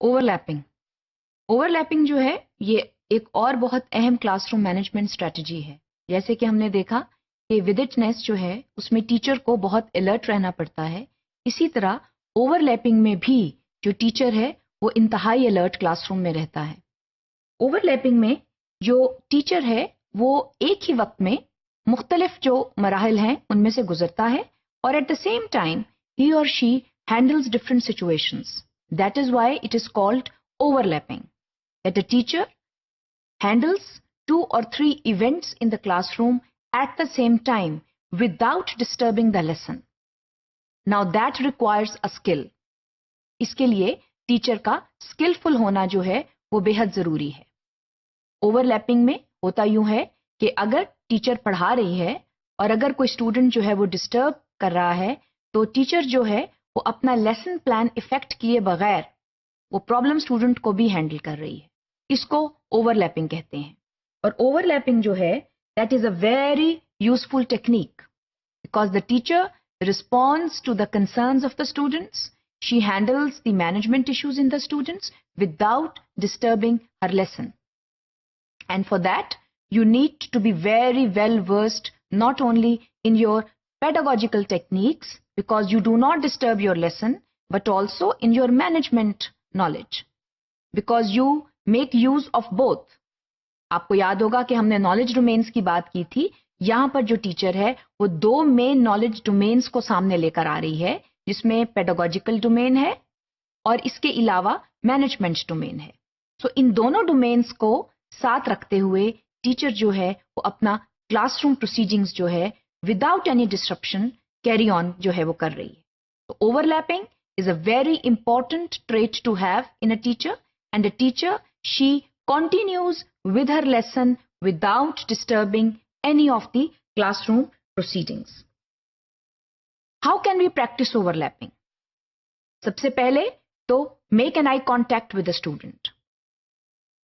Overlapping. Overlapping जो है ये एक और बहुत अहम क्लासरूम मैनेजमेंट स्ट्रेटजी है। जैसे कि हमने देखा कि विद इट नेस्ट जो है उसमें टीचर को बहुत अलर्ट रहना पड़ता है, इसी तरह ओवरलैपिंग में भी जो टीचर है वो इंतहाई अलर्ट क्लासरूम में रहता है। ओवरलैपिंग में जो टीचर है वो एक ही वक्त में मुख्तलिफ जो मराहल हैं उनमें से गुजरता है और एट द सेम टाइम ही और she handles different situations. That is why it is called overlapping, that a teacher handles 2 or 3 events in the classroom at the same time without disturbing the lesson. Now that requires a skill. इसके लिए teacher का skilful होना जो है वो बेहद जरूरी है। ओवरलैपिंग में होता यूं है कि अगर टीचर पढ़ा रही है और अगर कोई स्टूडेंट जो है वो डिस्टर्ब कर रहा है तो टीचर जो है वो अपना लेसन प्लान इफेक्ट किए बगैर वो प्रॉब्लम स्टूडेंट को भी हैंडल कर रही है। इसको ओवरलैपिंग कहते हैं। और ओवरलैपिंग जो है that is a very useful technique because the teacher responds to the concerns of the students, she handles the management issues in the students without disturbing her lesson. And for that you need to be very well versed not only in your pedagogical techniques because you do not disturb your lesson but also in your management knowledge because you make use of both. आपको याद होगा कि हमने knowledge domains की बात की थी। यहां पर जो टीचर है वो 2 मेन नॉलेज डोमेन्स को सामने लेकर आ रही है जिसमें पेडागोजिकल डोमेन है और इसके अलावा मैनेजमेंट डोमेन है। सो इन दोनों डोमेन्स को साथ रखते हुए टीचर जो है वो अपना क्लासरूम प्रोसीडिंग्स जो है without any disruption carry on जो है वो कर रही है। तो overlapping is a very important trait to have in a teacher, and a teacher, she continues with her lesson without disturbing any of the classroom proceedings. How can we practice overlapping? सबसे पहले तो make an eye contact with the student.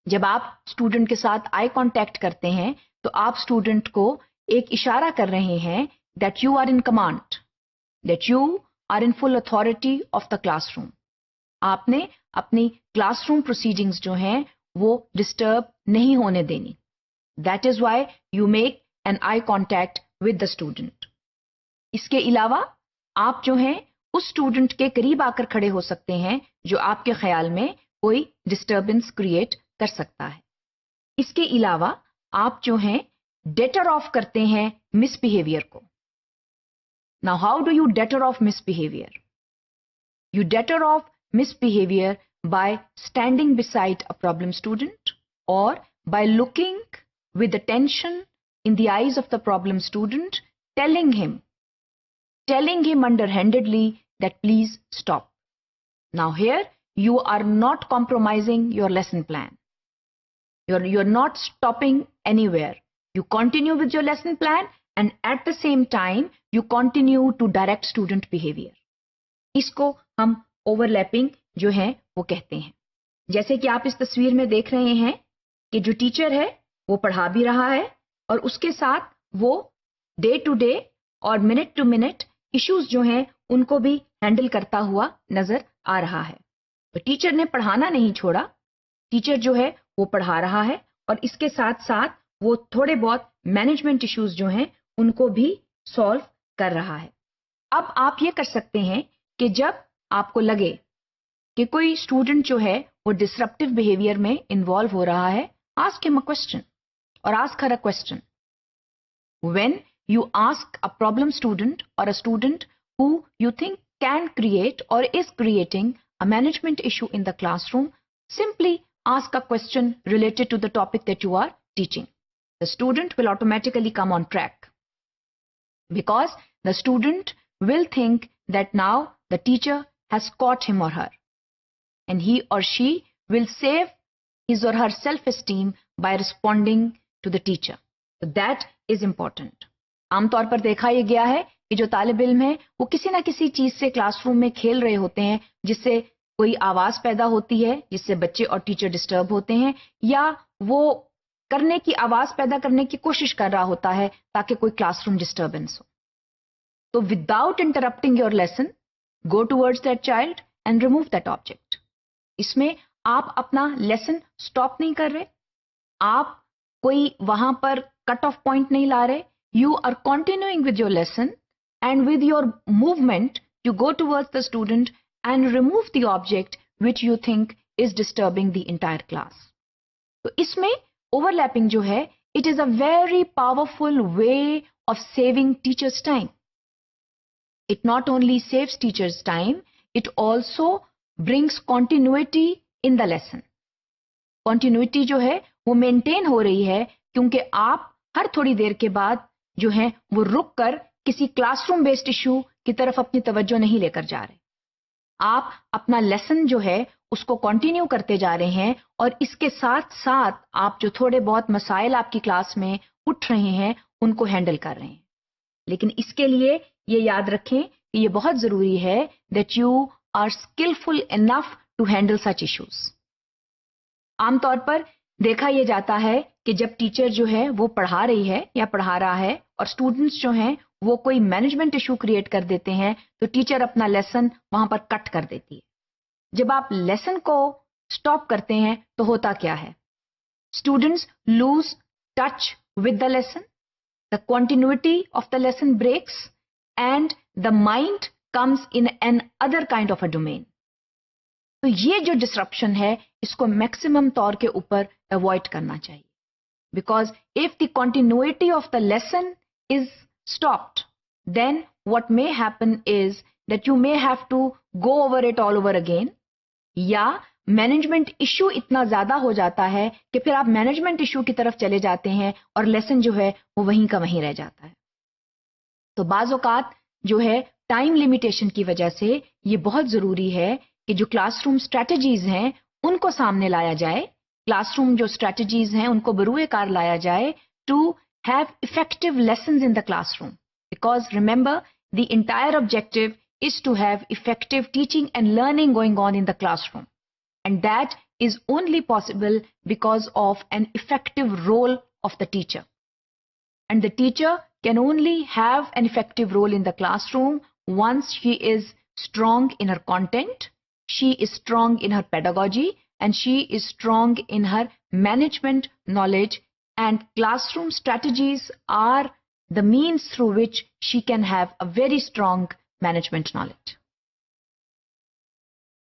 जब आप student के साथ eye contact करते हैं तो आप स्टूडेंट को एक इशारा कर रहे हैं that you are in command, that you are in full authority of the classroom. आपने अपनी क्लासरूम प्रोसीडिंग्स जो हैं वो डिस्टर्ब नहीं होने देनी। That is why you make an eye contact with the student. इसके अलावा आप जो हैं उस स्टूडेंट के करीब आकर खड़े हो सकते हैं जो आपके ख्याल में कोई डिस्टर्बेंस क्रिएट कर सकता है। इसके अलावा आप जो हैं डेटर ऑफ करते हैं मिसबिहेवियर को। Now, how do you deter off misbehavior? You deter off misbehavior by standing beside a problem student or by looking with attention in the eyes of the problem student, telling him underhandedly that please stop. Now here, you are not compromising your lesson plan. You're not stopping anywhere. You continue with your lesson plan and at the same time you continue to direct student behavior. इसको हम overlapping जो है वो कहते हैं। जैसे कि आप इस तस्वीर में देख रहे हैं कि जो टीचर है वो पढ़ा भी रहा है और उसके साथ वो डे टू डे और मिनट टू मिनट इश्यूज जो हैं उनको भी हैंडल करता हुआ नजर आ रहा है। तो टीचर ने पढ़ाना नहीं छोड़ा, टीचर जो है वो पढ़ा रहा है और इसके साथ साथ वो थोड़े बहुत मैनेजमेंट इश्यूज जो हैं उनको भी सॉल्व कर रहा है। अब आप ये कर सकते हैं कि जब आपको लगे कि कोई स्टूडेंट जो है वो डिसरप्टिव बिहेवियर में इन्वॉल्व हो रहा है, आस्क हिम अ क्वेश्चन और ask her a question. When you ask a problem student और a student who you think can create और is creating a management issue in the classroom, simply ask a question related to the topic that you are teaching. The student will automatically come on track because the student will think that now the teacher has caught him or her and he or she will save his or her self-esteem by responding to the teacher. So that is important. आमतौर पर देखा यह गया है कि जो तालिब इल्म है वो किसी ना किसी चीज से क्लासरूम में खेल रहे होते हैं जिससे कोई आवाज पैदा होती है जिससे बच्चे और टीचर डिस्टर्ब होते हैं, या वो करने की आवाज पैदा करने की कोशिश कर रहा होता है ताकि कोई क्लासरूम डिस्टर्बेंस हो। तो without interrupting your lesson, go towards that child and remove that object. इसमें आप अपना लेसन स्टॉप नहीं कर रहे, आप कोई वहां पर कट ऑफ पॉइंट नहीं ला रहे, you are continuing with your lesson and with your movement you go towards the student and remove the object which you think is disturbing the entire class. तो इसमें ओवरलैपिंग जो है, it is a very powerful way of saving teachers' time. It not only saves teachers' time, it also brings continuity in the lesson. Continuity जो है वो maintain हो रही है क्योंकि आप हर थोड़ी देर के बाद जो है वो रुक कर किसी क्लासरूम बेस्ड इशू की तरफ अपनी तवज्जो नहीं लेकर जा रहे, आप अपना लेसन जो है उसको कंटिन्यू करते जा रहे हैं और इसके साथ साथ आप जो थोड़े बहुत मसाइल आपकी क्लास में उठ रहे हैं उनको हैंडल कर रहे हैं। लेकिन इसके लिए ये याद रखें कि ये बहुत जरूरी है that you are skilful enough to handle such issues. आमतौर पर देखा यह जाता है कि जब टीचर जो है वो पढ़ा रही है या पढ़ा रहा है और स्टूडेंट्स जो हैं वो कोई मैनेजमेंट इशू क्रिएट कर देते हैं तो टीचर अपना लेसन वहां पर कट कर देती है। जब आप लेसन को स्टॉप करते हैं तो होता क्या है, students lose touch with the lesson, the continuity of the lesson breaks and the mind comes in an other kind of a domain. तो ये जो disruption है इसको maximum तौर के ऊपर avoid करना चाहिए, because if the continuity of the lesson is stopped, then what may happen is that you may have to go over it all over again, या मैनेजमेंट इशू इतना ज्यादा हो जाता है कि फिर आप मैनेजमेंट इशू की तरफ चले जाते हैं और लेसन जो है वो वहीं का वहीं रह जाता है। तो बाज़ औक़ात जो है टाइम लिमिटेशन की वजह से ये बहुत जरूरी है कि जो क्लासरूम स्ट्रेटजीज हैं उनको सामने लाया जाए, क्लासरूम जो स्ट्रेटजीज हैं उनको बरूए कार लाया जाए to have effective lessons in the classroom, because remember the entire objective is to have effective teaching and learning going on in the classroom. And that is only possible because of an effective role of the teacher. And the teacher can only have an effective role in the classroom once she is strong in her content, she is strong in her pedagogy, and she is strong in her management knowledge, and classroom strategies are the means through which she can have a very strong management knowledge.